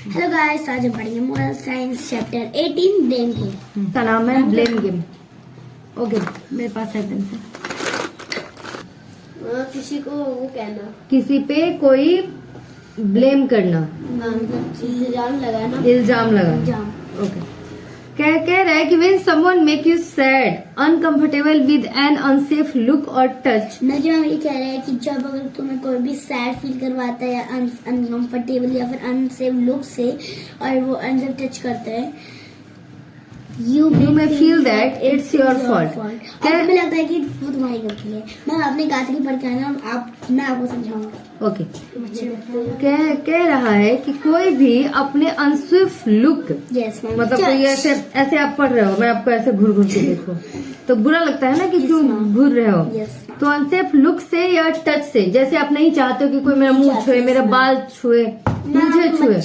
Hello guys, आज हम पढ़ेंगे moral science chapter 18 blame game का नाम है ब्लेम गेम। ओके, मेरे पास है पेन से। किसी को वो कहना, किसी पे कोई ब्लेम करना, इल्जाम लगाना, इल्जाम लगाना। ओके, कह रहा है कि when someone make you sad, uncomfortable with an unsafe look or touch। नजम ये कह रहा है कि जब अगर तुम्हें कोई भी सैड फील करवाता है या अनकंफर्टेबल या फिर अनसेफ लुक से और वो अनसेफ टच करता है, you may feel that it's your fault। और तुम्हें लगता है कि वो तुम्हारी गलती है। मैं अपने गाथरी पढ़ के आना, मैं आपको समझाऊंगा। ओके, कह रहा है कि कोई भी अपने अनसेफ लुक, यस मतलब कोई ऐसे आप पढ़ रहे हो, मैं आपको ऐसे घूर के देखो तो बुरा लगता है ना कि क्यों घूर रहे हो। तो अनसेफ लुक से या टच से, जैसे आप नहीं चाहते हो कि कोई मेरा मुंह छुए, मेरा बाल छुए, मुझे छुए,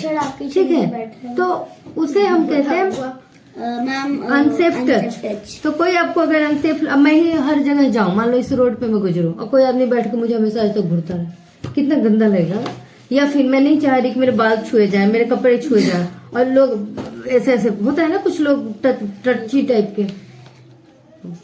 ठीक है, तो उसे हम कहते हैं अनसेफ टच। तो कोई आपको अगर अनसेफ, अब मैं ही हर जगह जाऊं, मान लो इस रोड पे मैं गुजरूं और कोई आदमी बैठ के मुझे हमेशा ऐसे घूरता रहे, कितना गंदा लगेगा। या फिर मैं नहीं चाह रही कि मेरे बाल छुए जाए, मेरे कपड़े छुए जाए, और लोग ऐसे ऐसे होता है ना, कुछ लोग टची टाइप के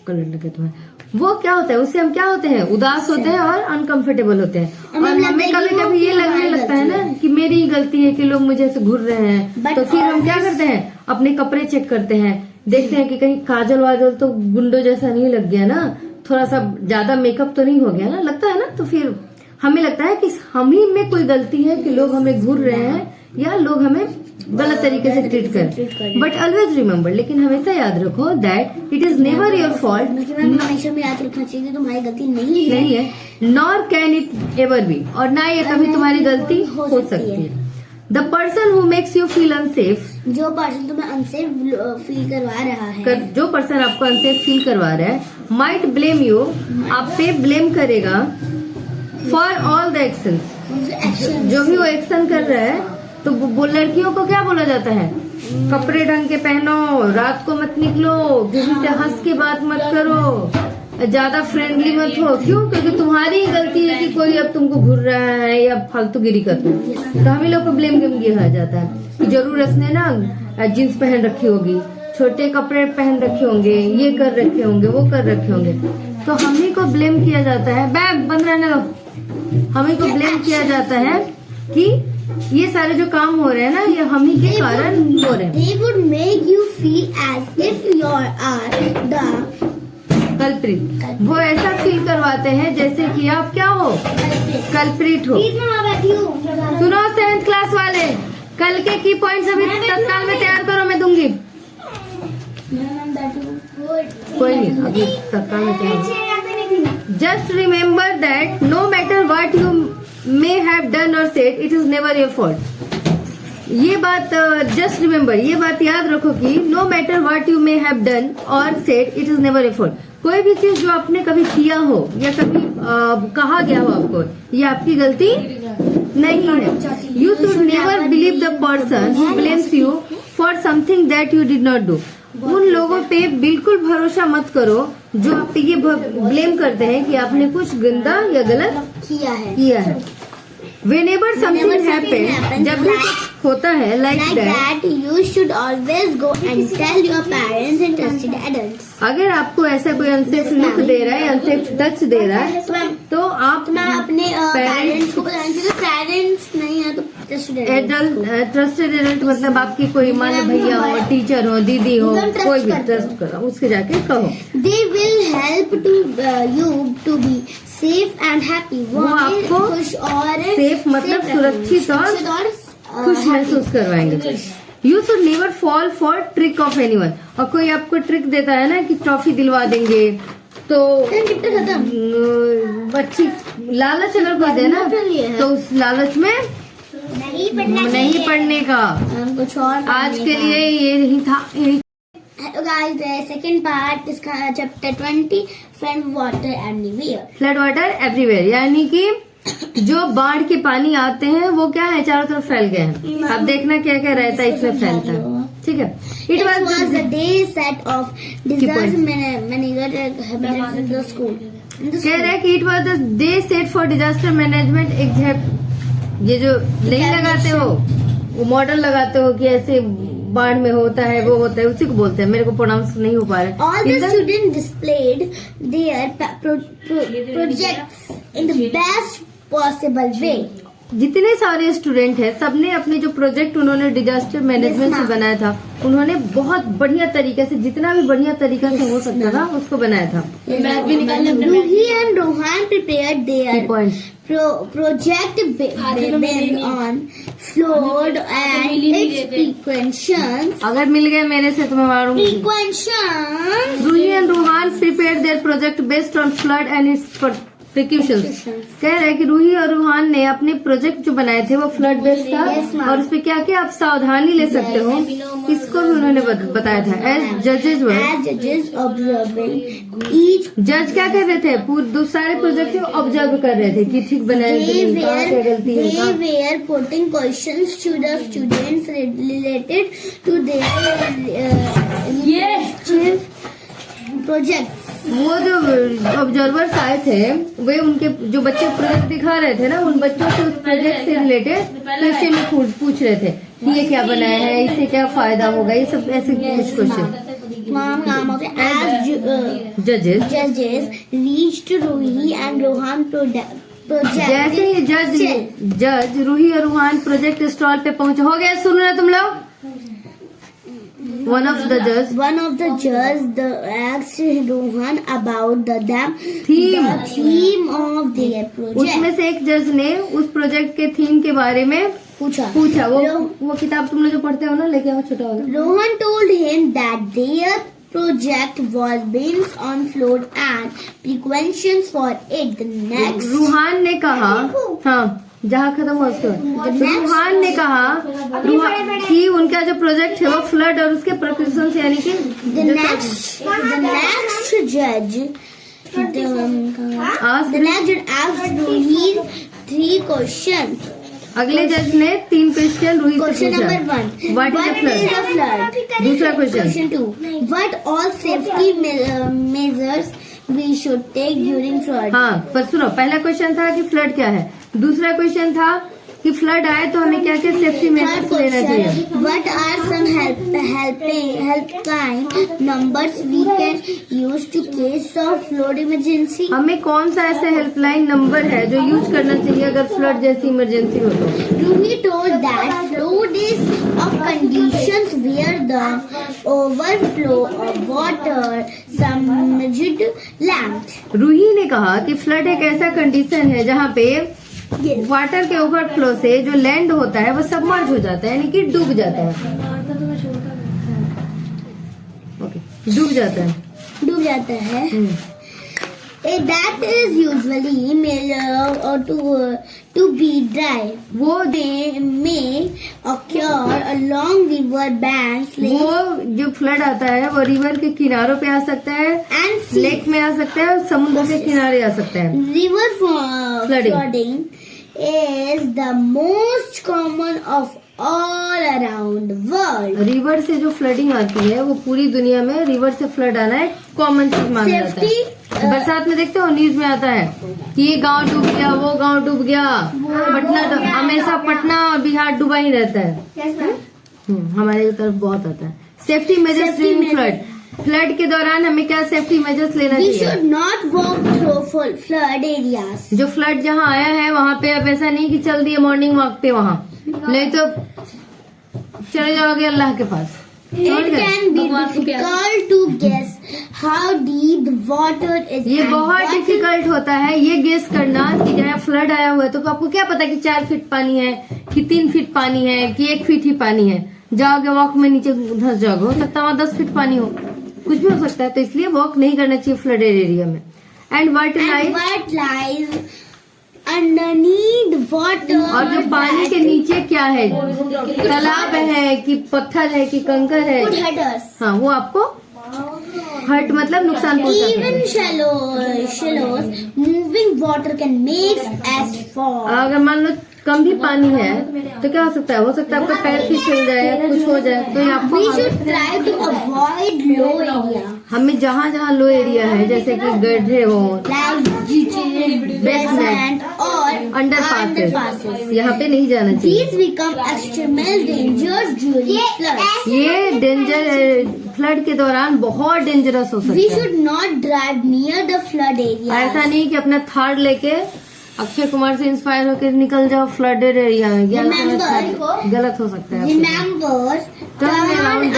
कलर लगे तुम्हें, वो क्या होता है, उससे हम क्या होते हैं, उदास होते हैं और अनकंफर्टेबल होते हैं। और हमें कभी कभी ये लगने लगता है ना कि मेरी ही गलती है कि लोग मुझे ऐसे घूर रहे हैं, तो फिर हम क्या करते हैं, अपने कपड़े चेक करते हैं, देखते हैं कि कहीं काजल वाजल तो गुंडो जैसा नहीं लग गया ना, थोड़ा सा ज्यादा मेकअप तो नहीं हो गया ना, लगता है ना। तो फिर हमें लगता है कि हम ही में कोई गलती है कि लोग हमें घूर रहे हैं या लोग हमें गलत तरीके से ट्रीट कर। बट ऑलवेज रिमेम्बर, लेकिन हमेशा याद रखो that it is never your fault. हमेशा में याद रखना चाहिए कि तुम्हारी गलती नहीं है, nor can it ever be, और ना ये कभी तुम्हारी गलती हो सकती है। The person who makes you feel unsafe, जो पर्सन तुम्हें अनसेफ फील करवा रहा है, जो पर्सन आपको अनसेफ फील करवा रहा है, माइट ब्लेम यू, आप पे ब्लेम करेगा, फॉर ऑल द एक्शन, जो भी वो एक्शन कर रहा है। तो वो लड़कियों को क्या बोला जाता है, कपड़े ढंग के पहनो, रात को मत निकलो, किसी से हंस के बात मत करो, ज्यादा फ्रेंडली मत हो। क्यों? क्योंकि तुम्हारी गलती है कि कोई अब तुमको घूर रहा है या फालतूगिरी कर रहा है। तो हम लोग को ब्लेम गेम किया जाता है कि जरूर इसने ना जींस पहन रखी होगी, छोटे कपड़े पहन रखे होंगे, ये कर रखे होंगे, वो कर रखे होंगे, तो हम ही को ब्लेम किया जाता है। बैग बंद रहने दो। हम ही को ब्लेम किया जाता है कि ये सारे जो काम हो रहे हैं ना, ये हम ही के कारण हो रहे हैं। They would make you feel as if you are the culprit. वो ऐसा फील करवाते हैं जैसे कि आप क्या हो, कल्प्रिट हो। सुनो 7th क्लास वाले, कल के की पॉइंट्स अभी तत्काल में तैयार करो, मैं दूंगी। कोई नहीं, अभी तत्काल में तैयार। Just remember that no matter what you may have done और said, it is never your fault. ये बात जस्ट रिमेम्बर, ये बात याद रखो कि no matter what you may have done और said, it is never your fault. कोई भी चीज जो आपने कभी किया हो या कभी कहा गया हो आपको, ये आपकी गलती नहीं है। You should never believe the person who blames you for something that you did not do. उन लोगों पे बिल्कुल भरोसा मत करो जो आप पे ये ब्लेम करते हैं कि आपने कुछ गंदा या गलत किया है। Whenever something happens, जब भी कुछ होता है like that, you should always go and tell your parents and trusted adults। अगर आपको ऐसा कोई अनसेफ लुक दे रहा है, अनसेफ टच दे रहा है, तो आप अपने पेरेंट्स को बताना चाहिए। पेरेंट्स नहीं है तो ट्रस्टेड एडल्ट, मतलब आपकी कोई मान लो भैया हो, टीचर हो, दीदी हो, कोई भी ट्रस्ट करो, उसके जाके कहो। They will help to you to be safe and happy। वो आपको खुश और सेफ मतलब सुरक्षित और खुश महसूस करवाएंगे। You should never fall for trick of anyone. और कोई आपको ट्रिक देता है ना कि ट्रॉफी दिलवा देंगे, तो बच्ची लालच अगर कोई दे ना, तो उस लालच में नहीं पढ़ने का। कुछ और आज के लिए यही था। हेलो गाइस, सेकंड पार्ट इसका chapter 20 flood water everywhere. Flood water everywhere यानी कि जो बाढ़ के पानी आते हैं वो क्या है, चारों तरफ फैल गए हैं। अब देखना क्या क्या रहता है इसमें फैलता है, ठीक है। It was the day set of disaster management in the school. कह रहे हैं कि it was the day set for disaster management exam. ये जो नहीं लगाते हो वो मॉडल लगाते हो कि ऐसे बाढ़ में होता है, वो होता है, उसी को बोलते हैं। मेरे को प्रोनाउंस नहीं हो पा रहा All the students displayed their projects in the best possible way. जितने सारे स्टूडेंट हैं सबने अपने जो प्रोजेक्ट उन्होंने डिजास्टर मैनेजमेंट से बनाया था, उन्होंने बहुत बढ़िया तरीके से, जितना भी बढ़िया तरीका से हो सकता था उसको बनाया था। Ruhi and Rohan prepared their project based on flood and its precautions. अगर मिल गए मेरे से तो मैं मारूंगी। Precautions. Ruhi and Rohan prepared their project based on flood and its precautions. कह रहे हैं कि रूही और रूहान ने अपने प्रोजेक्ट जो बनाए थे वो फ्लड बेस्ड था और उसपे क्या क्या आप सावधानी ले सकते हो इसको भी उन्होंने बताया था। एज जजेस ऑब्जर्विंग ईच, जज क्या कर रहे थे, पूरे सारे प्रोजेक्ट को ऑब्जर्व कर रहे थे कि ठीक बनाए क्या गलती है। They were putting questions to the students related to their project. वो जो ऑब्जर्वर्स आए थे वे उनके जो बच्चे प्रोजेक्ट दिखा रहे थे ना, उन बच्चों से उस प्रोजेक्ट से रिलेटेड क्वेश्चन पूछ रहे थे कि ये क्या बनाया है, इससे क्या फायदा होगा, ये सब ऐसे कुछ क्वेश्चन। जजेस reached Ruhi and Rohan project. जैसे ही जज रूही और रोहान प्रोजेक्ट स्टॉल पे पहुंचे, हो गया, सुन रहे तुम लोग। One of the judges asked Rohan about the theme of their project. उसमें से एक जज ने उस प्रोजेक्ट के थीम के बारे में पूछा। वो किताब तुम लोग जो पढ़ते हो ना, लेके आओ छोटा वाला। Rohan told him that their project was based on flood and precautions for it. The next, Ruhaan ने कहा, हाँ जहाँ खत्म हुआ उसके बाद रूहान ने कहा कि उनका जो प्रोजेक्ट है वो फ्लड और उसके प्रिकॉशंस यानी कि the next judge asked Ruhi 3 questions. अगले जज ने 3 क्वेश्चन रूही से Question पूछा। number 1, What is the flood? दूसरा Question 2, what all safety measures we should take during flood? हाँ, पर सुनो, पहला क्वेश्चन था कि फ्लड क्या है, दूसरा क्वेश्चन था कि फ्लड आए तो हमें क्या क्या सेफ्टी मेजर्स लेना चाहिए। What are some helpline numbers we can use to case of flood emergency? हमें कौन सा ऐसा हेल्पलाइन नंबर है जो यूज करना चाहिए अगर फ्लड जैसी इमरजेंसी हो तो। Ruhi told that flood is a conditions where the overflow of water submerged land. Ruhi ने कहा कि फ्लड एक ऐसा कंडीशन है जहाँ पे वाटर के ओवरफ्लो से जो लैंड होता है वो सबमर्ज हो जाता है, यानी कि डूब जाता है। डूब जाता है। That is usually made to be dry. वो may occur along river banks. वो जो फ्लड आता है वो रिवर के किनारों पे आ सकता है, लेक में आ सकता है और समुद्र के किनारे आ सकता है। River flooding is the most common of all around the world. River से जो फ्लडिंग आती है वो पूरी दुनिया में रिवर से फ्लड आना एक कॉमन चीज माना जाता है। बरसात में देखते हो न्यूज में आता है कि ये गांव डूब गया, वो गांव डूब गया। पटना हमेशा पटना और बिहार डूबा ही रहता है। हमारे तरफ बहुत आता है। Safety measures during flood. Flood के दौरान हमें क्या सेफ्टी मेजर्स लेना चाहिए? We should not walk through flood areas. जो फ्लड जहाँ आया है वहाँ पे अब ऐसा नहीं कि चल दिए मॉर्निंग वॉक पे, वहाँ नहीं तो चले जाओगे अल्लाह के पास। It can be difficult to guess how deep the water is. ये बहुत डिफिकल्ट होता है ये गेस करना कि जहाँ फ्लड आया हुआ है तो आपको क्या पता कि 4 फीट पानी है कि 3 फीट पानी है कि 1 फीट ही पानी है। जाओगे वॉक में नीचे धंस जाओगे, हो सकता है वहाँ 10 फीट पानी हो, कुछ भी हो सकता है। तो इसलिए वॉक नहीं करना चाहिए फ्लडेड एरिया में। And what lies underneath water. और जो पानी के नीचे क्या है, तालाब है कि पत्थर है कि कंकर है, Could hurt us. हाँ वो आपको हर्ट मतलब नुकसान पहुंचाता है। Even shallows moving water can make us fall. अगर मान लो कम भी पानी है तो क्या हो सकता है आपका पैर फिसल जाए, कुछ हो जाए। तो आपको We should try to avoid low area. हमें जहाँ लो एरिया है जैसे कि गड्ढे हो, Like ditches, basement or under passes, यहाँ पे नहीं जाना चाहिए। These become extremely dangerous during floods. ये डेंजर फ्लड के दौरान बहुत डेंजरस हो सकता We है। should not drive near the flood ऐसा areas. नहीं कि अपना थार लेके अक्षय कुमार से इंस्पायर होकर निकल जाओ फ्लडेड एरिया में, गलत हो सकता है। Remember, Turn around,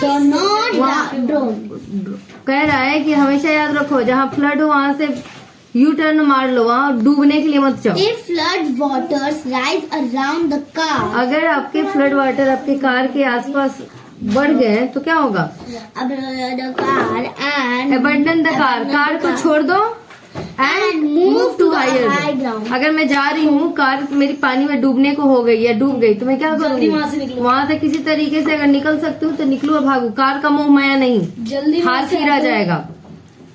do not drown. कह रहा है कि हमेशा याद रखो जहाँ फ्लड हो वहाँ से यू टर्न मार लो, वहाँ डूबने के लिए मत जाओ। If flood waters rise around the car, अगर आपके फ्लड वाटर आपके कार के आसपास बढ़ गए तो क्या होगा? the car and abandon the car को छोड़ दो and move to higher high ground. अगर मैं जा रही हूँ, कार मेरी पानी में डूबने को हो गई या डूब गई तो मैं क्या करूँगी? वहाँ से किसी तरीके से अगर निकल सकती हूँ तो निकलू और भागू। कार का मोह माया नहीं, जल्दी हाथ फिरा जाएगा।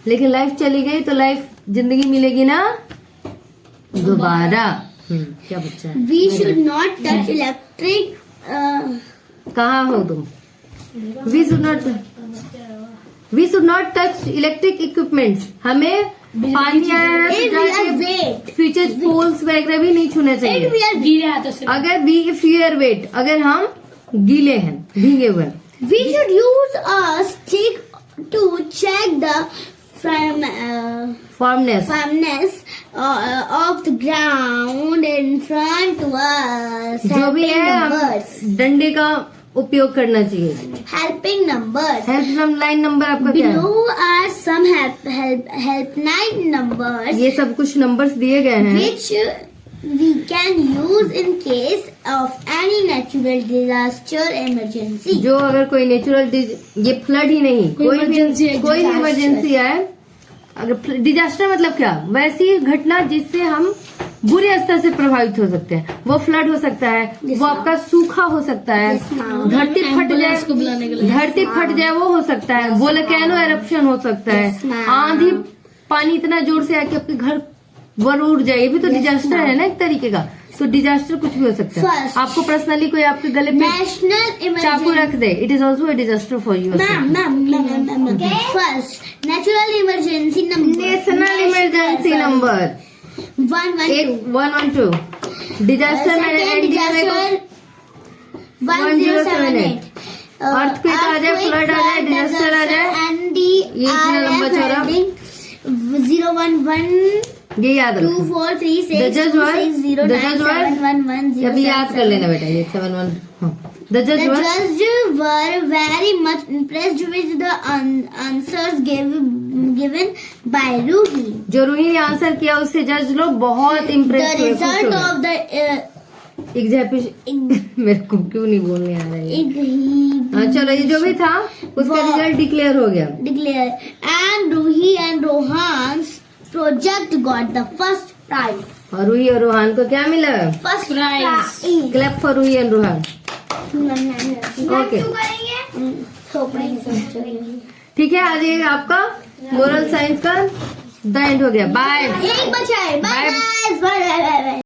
लेकिन लाइफ चली गई तो लाइफ जिंदगी मिलेगी ना दोबारा। क्या बच्चा है? We should not touch electric. कहाँ हो तुम? We should not touch electric equipments. हमें पानी आया है If तो we are जाके wet, स्विचेस पोल्स वगैरह भी नहीं छूने if चाहिए। we are गीले हाथों से अगर इफ यू आर वेट, अगर हम गीले हैं, भीगे हुए हैं, we should use a stick to check the फॉर्मनेस firmness of the ground in front to us. जो भी है हम numbers. डंडे का उपयोग करना चाहिए। Helping numbers. Help line number आपका क्या है? Below are some helpline numbers ये सब कुछ नंबर्स दिए गए हैं which we can use in case of any natural disaster emergency. जो अगर कोई नेचुरल ये फ्लड ही नहीं, कोई भी इमरजेंसी आए, अगर डिजास्टर मतलब क्या? वैसी घटना जिससे हम बुरे स्तर से प्रभावित हो सकते हैं। वो फ्लड हो सकता है, वो आपका सूखा हो सकता है, धरती फट जाए, धरती फट जाए वो हो सकता है, वोल्केनो एरप्शन हो सकता है, आंधी पानी इतना जोर से आके आपके घर वर उड़ जाए, ये भी तो डिजास्टर है ना एक तरीके का। तो डिजास्टर कुछ भी हो सकता है। आपको पर्सनली कोई आपके गले पे National चाकू emergency. रख दे, it is also a disaster for you. Ma'am. First, natural emergency number. National emergency number 112. 112। डिजास्टर में Second disaster 1078. Earthquake आ जाए, flood आ जाए, disaster आ जाए, ये इतना लंबा चौड़ा। 011 ये याद रखो। 2436 The judge was- 2609 the judge was- 711 अभी याद कर लेना बेटा, ये 71। द जज The judges were very much impressed with the answers given by Ruhi. जो रूही ने आंसर किया उससे जज लोग बहुत The इम्प्रेस हुए, खुश result हुए। of the एग्जाम मेरे को क्यों नहीं बोलने आ रहा है? he हाँ, चलो ये जो भी था उसका वो- रिजल्ट डिक्लेयर हो गया। declare and Ruhi and Rohan's project got the first prize. और रूही और रोहान को क्या मिला? First Prize. Clap for Ruhi and Rohan. Okay ठीक है, आज ये आपका मोरल साइंस का द एंड हो गया। बाय। एक बचा है। Bye Bye. Bye bye bye.